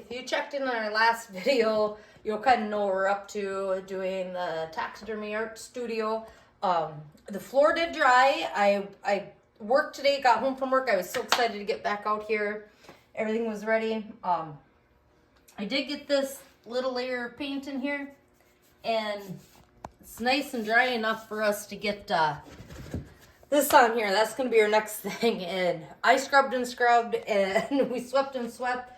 if you checked in on our last video, you'll kind of know what we're up to doing the taxidermy art studio. The floor did dry. I worked today, got home from work. I was so excited to get back out here. Everything was ready. I did get this little layer of paint in here, and it's nice and dry enough for us to get this on here. That's going to be our next thing. And I scrubbed and scrubbed, and we swept and swept.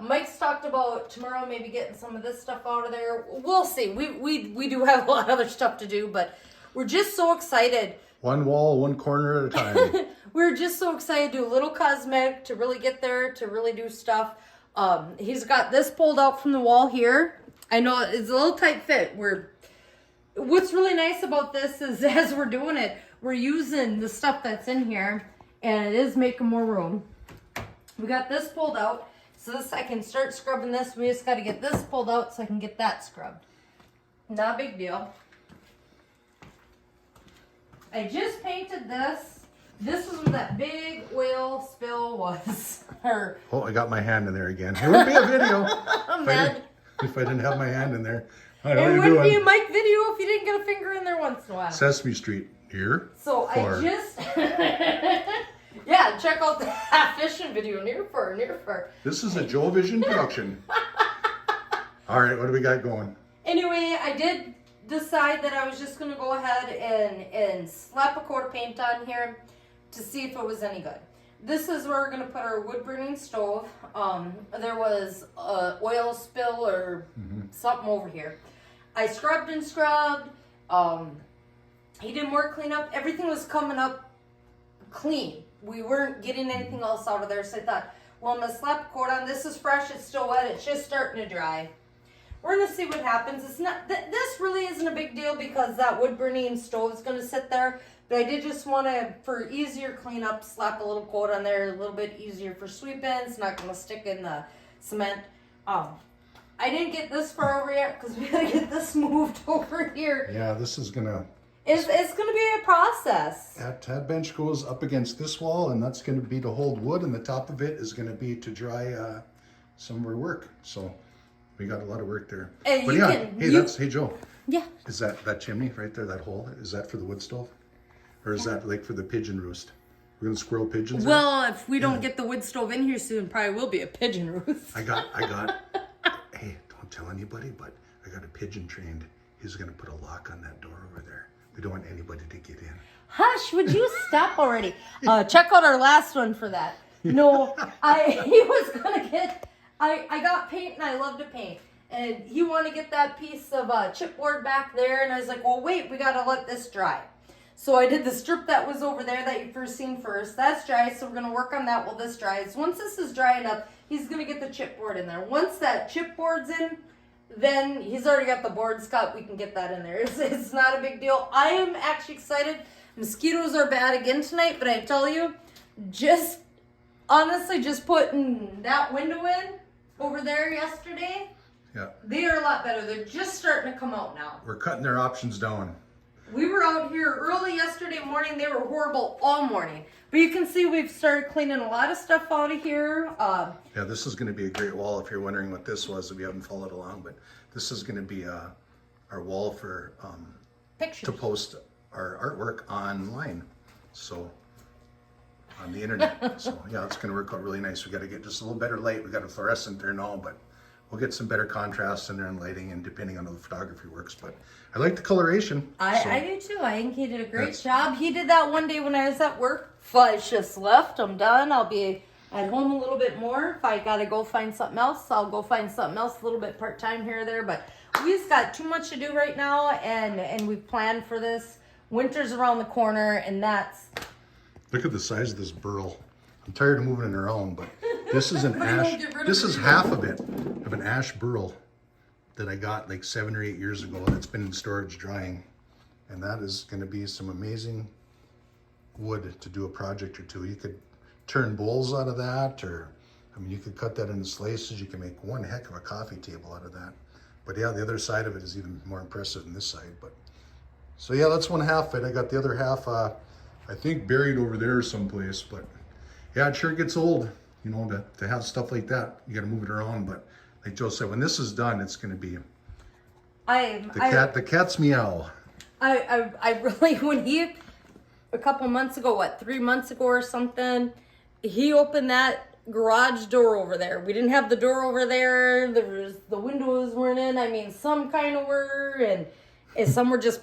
Mike's talked about tomorrow maybe getting some of this stuff out of there. We'll see. We do have a lot of other stuff to do, but we're just so excited. One wall, one corner at a time. We're just so excited to do a little cosmetic, to really get there, to really do stuff. He's got this pulled out from the wall here. I know it's a little tight fit. What's really nice about this is as we're doing it, we're using the stuff that's in here, and it is making more room. We got this pulled out, so this I can start scrubbing this. We just got to get this pulled out so I can get that scrubbed. Not a big deal. I just painted this. This was where that big oil spill was. Oh, I got my hand in there again. It would be a video if I didn't have my hand in there. All right, it what are you wouldn't doing? be a Mike video if you didn't get a finger in there once in a while. Sesame Street here. So I just, yeah, check out the fishing video. Near fur. This is a Joe Vision production. All right, what do we got going? Anyway, I did decide that I was just going to go ahead and slap a coat of paint on here to see if it was any good. This is where we're going to put our wood burning stove. There was a oil spill or something over here. I scrubbed and scrubbed. He did more cleanup. Everything was coming up clean. We weren't getting anything else out of there. So I thought, well, I'm going to slap a coat on. This is fresh. It's still wet. It's just starting to dry. We're going to see what happens. It's not. This really isn't a big deal because that wood burning stove is going to sit there. But I did just want to, for easier cleanup, slap a little coat on there. A little bit easier for sweeping. It's not going to stick in the cement. I didn't get this far over yet because we got to get this moved over here. Yeah, this is going to... It's going to be a process. That bench goes up against this wall, and that's going to be to hold wood, and the top of it is going to be to dry some of our work. So we got a lot of work there. And but yeah, hey Joe. Yeah. Is that chimney right there, that hole, is that for the wood stove? Or is that like for the pigeon roost? We're going to squirrel pigeons? Well, if we don't get the wood stove in here soon, probably will be a pigeon roost. I got, hey, don't tell anybody, but I got a pigeon trained. He's going to put a lock on that door over there. We don't want anybody to get in. Hush, would you stop already? Check out our last one for that. No, he was going to get, I got paint and I love to paint. And he wanted to get that piece of chipboard back there. And I was like, well, wait, we got to let this dry. So I did the strip that was over there that you first seen first. That's dry, so we're going to work on that while this dries. Once this is dry enough, he's going to get the chipboard in there. Once that chipboard's in, then he's already got the boards cut. We can get that in there. It's not a big deal. I am actually excited. Mosquitoes are bad again tonight, but I tell you, honestly, just putting that window in over there yesterday, yeah, they are a lot better. They're just starting to come out now. We're cutting their options down. We were out here early yesterday morning. They were horrible all morning. But you can see we've started cleaning a lot of stuff out of here. Yeah, this is going to be a great wall. If you're wondering what this was, we haven't followed along, but this is going to be our wall for Pictures. to post our artwork online, so on the internet. So yeah, it's going to work out really nice. We got to get just a little better light. We got a fluorescent there now, but we'll get some better contrast in there and lighting, and depending on how the photography works. But I like the coloration. I do too. I think he did a great job. He did that one day when I was at work. 5 shifts left. I'm done. I'll be at home a little bit more. If I got to go find something else, I'll go find something else a little bit part-time here or there. But we've got too much to do right now, and we've planned for this. Winter's around the corner, and that's... Look at the size of this burl. I'm tired of moving it around, but this is an ash. This is half of it, of an ash burl that I got like 7 or 8 years ago. That's been in storage drying. And that is going to be some amazing wood to do a project or two. You could turn bowls out of that, or, I mean, you could cut that into slices. You can make one heck of a coffee table out of that. But yeah, the other side of it is even more impressive than this side. But so yeah, that's one half of it. I got the other half, I think, buried over there someplace. But yeah, it sure gets old. you know, to have stuff like that, you got to move it around. But like Joe said, when this is done, it's going to be the cat's meow. I really, when he, a couple months ago, 3 months ago or something, he opened that garage door over there. We didn't have the door over there. The windows weren't in. I mean, some kind of were, and some were just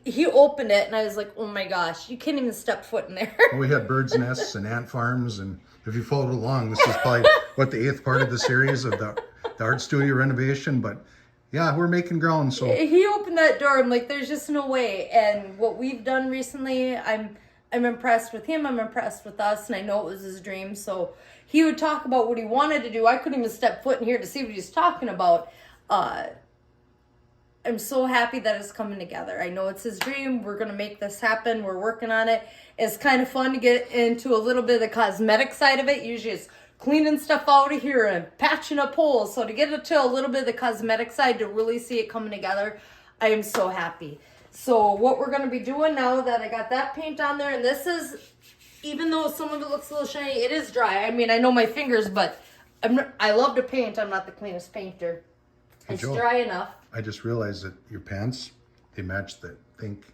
he opened it, and I was like, oh my gosh, you can't even step foot in there. We had birds' nests and ant farms, and if you followed along, this is probably what the 8th part of the series of the art studio renovation. But yeah, we're making ground. So he opened that door. I'm like, there's just no way. And what we've done recently, I'm impressed with him. I'm impressed with us, and I know it was his dream. So he would talk about what he wanted to do. I couldn't even step foot in here to see what he's talking about. I'm so happy that it's coming together. I know it's his dream. We're going to make this happen. We're working on it. It's kind of fun to get into a little bit of the cosmetic side of it. Usually it's cleaning stuff out of here and patching up holes. So to get into a little bit of the cosmetic side, to really see it coming together, I am so happy. So what we're going to be doing now that I got that paint on there, and this is, even though some of it looks a little shiny, it is dry. I mean, I know my fingers, but I love to paint. I'm not the cleanest painter. It's Joe, dry enough. I just realized that your pants, they match the pink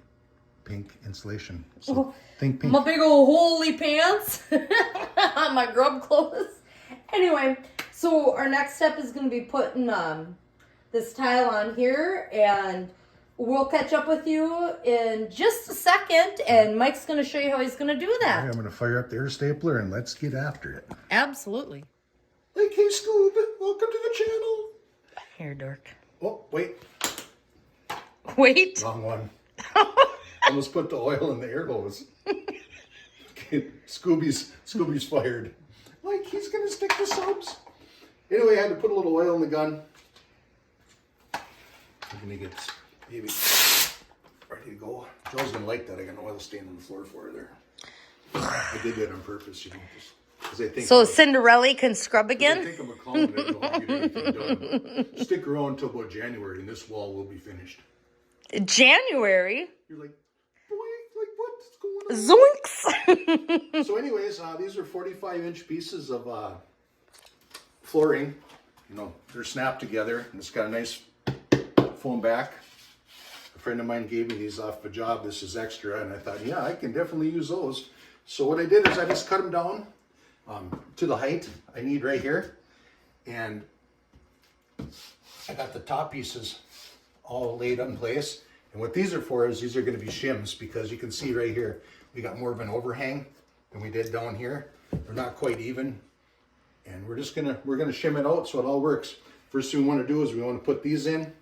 insulation. So think pink. My big old holy pants on my grub clothes. Anyway, so our next step is going to be putting this tile on here, and we'll catch up with you in just a second, and Mike's going to show you how he's going to do that. Okay, I'm going to fire up the air stapler and let's get after it. Absolutely. Like, hey Scoob, welcome to the channel. Here, Dirk. Oh, wait. Wait. Wrong one. Almost put the oil in the air hose. Okay, Scooby's fired. Like, he's going to stick the subs. Anyway, I had to put a little oil in the gun. I'm going to get this baby ready to go. Joe's going to like that. I got an oil stain on the floor for her there. I did that on purpose, you know. So Cinderella can scrub again? I think I'm a clown and I don't get anything done. But stick around until about January and this wall will be finished. January? You're like, boy, like what's going on? Zoinks! So anyways, these are 45-inch pieces of flooring. You know, they're snapped together and it's got a nice foam back. A friend of mine gave me these off a job. This is extra, and I thought, yeah, I can definitely use those. So what I did is I just cut them down to the height I need right here, and I got the top pieces all laid in place. And what these are for is these are going to be shims, because you can see right here we got more of an overhang than we did down here. They're not quite even, and we're gonna shim it out so it all works. First thing we want to do is we want to put these in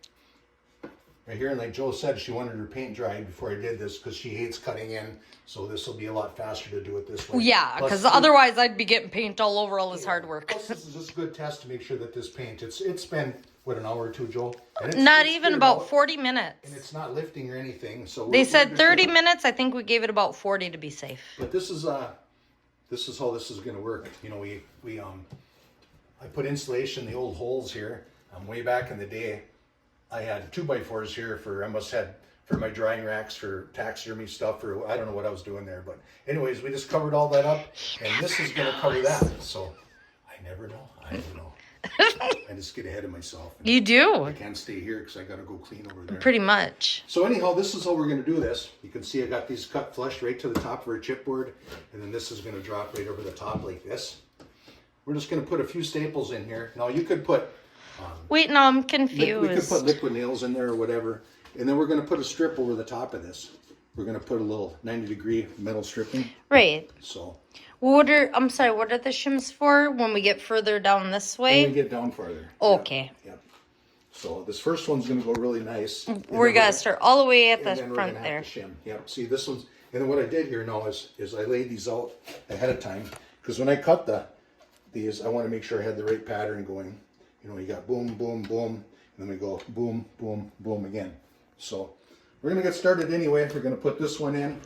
right here, and like Joe said, she wanted her paint dried before I did this because she hates cutting in, so this will be a lot faster to do it this way. Yeah, because otherwise I'd be getting paint all over all this hard work. Plus, this is just a good test to make sure that this paint, it's been, what, an hour or two, Joe? And Not even about 40 minutes. And it's not lifting or anything. So they said 30 minutes. I think we gave it about 40 to be safe. But this is how this is going to work. You know, I put insulation in the old holes here. Way back in the day, I had 2x4s here for my drying racks for taxidermy stuff, or I don't know what I was doing there. But anyways, we just covered all that up, and this is going to cover that. So I never know. I don't know. I just get ahead of myself. You do. I can't stay here because I got to go clean over there. Pretty much. So anyhow, this is how we're going to do this. You can see I got these cut flush right to the top of our chipboard, and then this is going to drop right over the top like this. We're just going to put a few staples in here. Now you could put... Wait, no, I'm confused. We could put liquid nails in there or whatever. And then we're going to put a strip over the top of this. We're going to put a little 90-degree metal stripping. Right. So... what are the shims for when we get further down this way? When we get down farther. Okay. Yeah. So this first one's going to go really nice. We're going to start all the way at the front we're gonna there. have to shim. Yep. See, this one's... And then what I did here now is I laid these out ahead of time. Because when I cut these, I want to make sure I had the right pattern going. You know, you got boom, boom, boom. And then we go boom, boom, boom again. So we're going to get started anyway. We're going to put this one in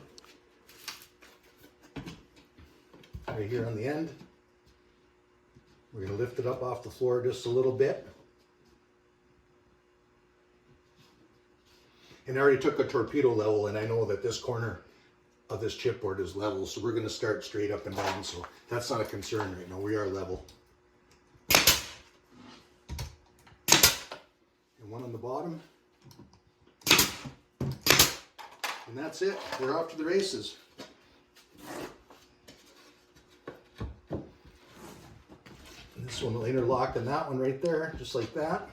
right here on the end. We're going to lift it up off the floor just a little bit. And I already took a torpedo level, and I know that this corner of this chipboard is level, so we're going to start straight up and down, so that's not a concern right now. We are level. And one on the bottom. And that's it. We're off to the races. And this one will interlock in that one right there, just like that.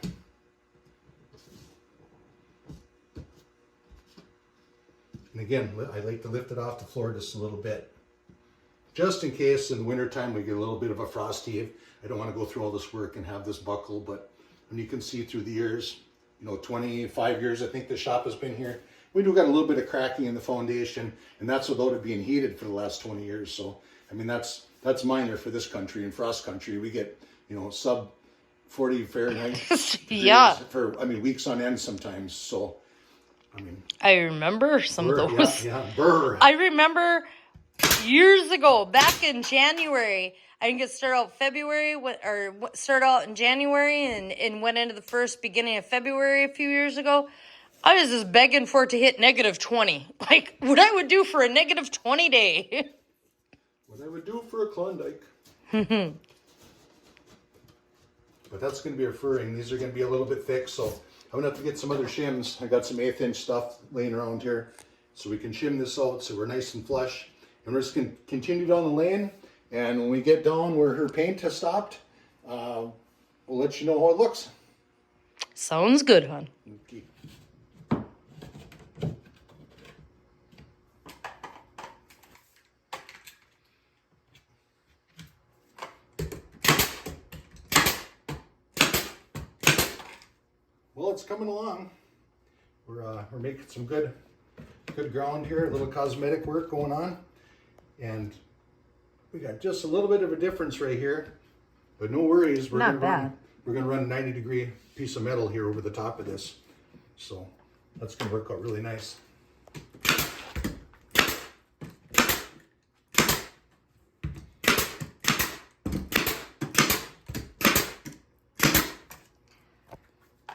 And again, I like to lift it off the floor just a little bit. Just in case in the wintertime we get a little bit of a frosty. I don't want to go through all this work and have this buckle, but when you can see through the years, 25 years I think the shop has been here. We do got a little bit of cracking in the foundation, and that's without it being heated for the last 20 years. So, I mean, that's minor for this country. In frost country, we get, sub 40 Fahrenheit. Yeah. For, weeks on end sometimes. So, I remember some of those. Yeah, burr. I remember years ago, back in January, I think it started out February, or started out in January and went into the beginning of February a few years ago. I was just begging for it to hit -20. Like, what I would do for a -20 day. What I would do for a Klondike. But that's going to be our furring. These are going to be a little bit thick, so I'm going to have to get some other shims. I got some 1/8 inch stuff laying around here, so we can shim this out so we're nice and flush. And we're just going to continue down the lane, and when we get down where her paint has stopped, we'll let you know how it looks. Sounds good, hon. Okay. Well, it's coming along. We're making some good ground here. A little cosmetic work going on, and we got just a little bit of a difference right here, but no worries. We're gonna run a 90-degree piece of metal here over the top of this, so that's gonna work out really nice.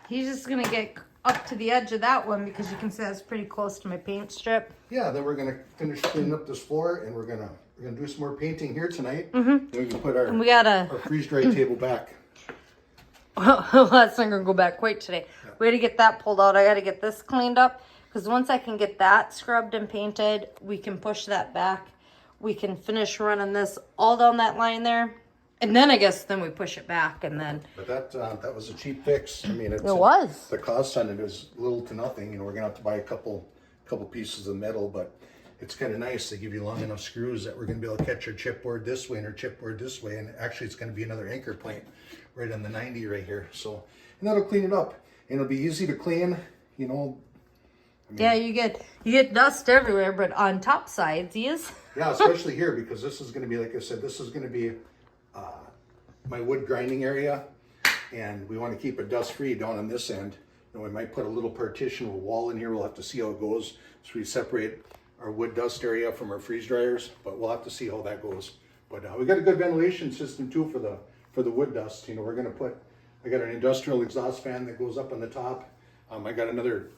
He's just going to get up to the edge of that one because you can see that's pretty close to my paint strip. Yeah, then we're going to finish cleaning up this floor, and we're gonna do some more painting here tonight. Then we can put our freeze-dry table back. Well, that's not going to go back quite today. Yeah. We got to get that pulled out. I got to get this cleaned up because once I can get that scrubbed and painted, we can push that back. We can finish running this all down that line there. And then I guess we push it back and then. But that was a cheap fix. I mean, it was. The cost on it is little to nothing. We're gonna have to buy a couple pieces of metal, but it's kind of nice. They give you long enough screws that we're gonna be able to catch our chipboard this way and our chipboard this way, and actually it's gonna be another anchor point right on the 90 right here. So, and that'll clean it up, and it'll be easy to clean. Yeah, you get dust everywhere, but on top sides, yes. Yeah, especially here because this is gonna be, like I said, this is gonna be my wood grinding area, and we want to keep it dust free down on this end. We might put a little partition or wall in here. We'll have to see how it goes. So we separate our wood dust area from our freeze dryers, but we'll have to see how that goes. But we got a good ventilation system too for the wood dust. We're gonna I got an industrial exhaust fan that goes up on the top. I got another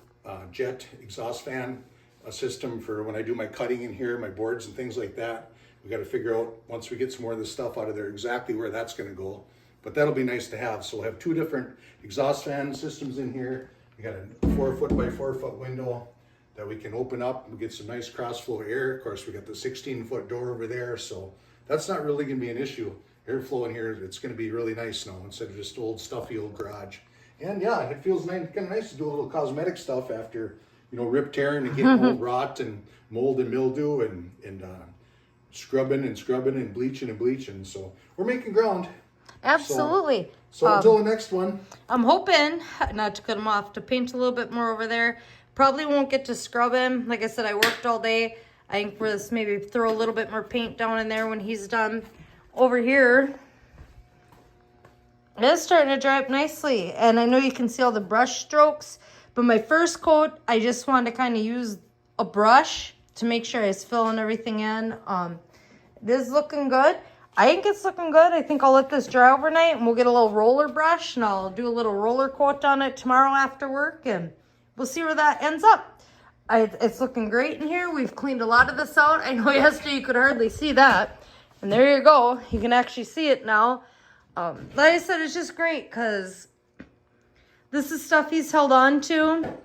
jet exhaust fan system for when I do my cutting in here, my boards and things like that. We got to figure out, once we get some more of this stuff out of there, exactly where that's going to go. But that'll be nice to have. So we'll have 2 different exhaust fan systems in here. We got a 4 foot by 4 foot window that we can open up. We get some nice cross flow air. Of course, we got the 16-foot door over there. So that's not really going to be an issue. Airflow in here, it's going to be really nice now instead of just old stuffy old garage. And yeah, it feels kind of nice to do a little cosmetic stuff after, rip tearing and getting old rot and mold and mildew and scrubbing and bleaching. So we're making ground. Absolutely. So until the next one. I'm hoping, not to cut them off, to paint a little bit more over there. Probably won't get to scrub him. Like I said, I worked all day. I think we'll just maybe throw a little bit more paint down in there when he's done. Over here, it's starting to dry up nicely. And I know you can see all the brush strokes. But my first coat, I just wanted to kind of use a brush to make sure I was filling everything in. It is looking good. I think it's looking good. I think I'll let this dry overnight and we'll get a little roller brush and I'll do a little roller coat on it tomorrow after work and we'll see where that ends up. It's looking great in here. We've cleaned a lot of this out. I know yesterday you could hardly see that. And there you go. You can actually see it now. Like I said, it's just great because this is stuff he's held on to,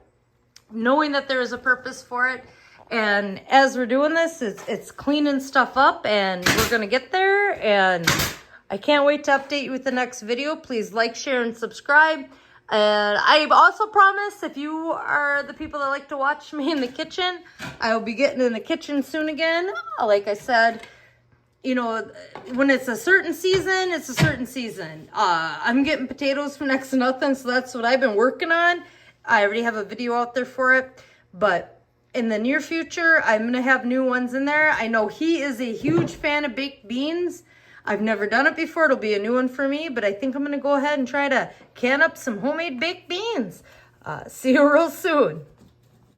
knowing that there is a purpose for it. And as we're doing this, it's cleaning stuff up, and we're going to get there. And I can't wait to update you with the next video. Please like, share, and subscribe. And I also promise, if you are the people that like to watch me in the kitchen, I will be getting in the kitchen soon again. Like I said, you know, when it's a certain season, it's a certain season. I'm getting potatoes for next to nothing, so that's what I've been working on. I already have a video out there for it. But in the near future, I'm going to have new ones in there. I know he is a huge fan of baked beans. I've never done it before. It'll be a new one for me, but I think I'm going to go ahead and try to can up some homemade baked beans. See you real soon.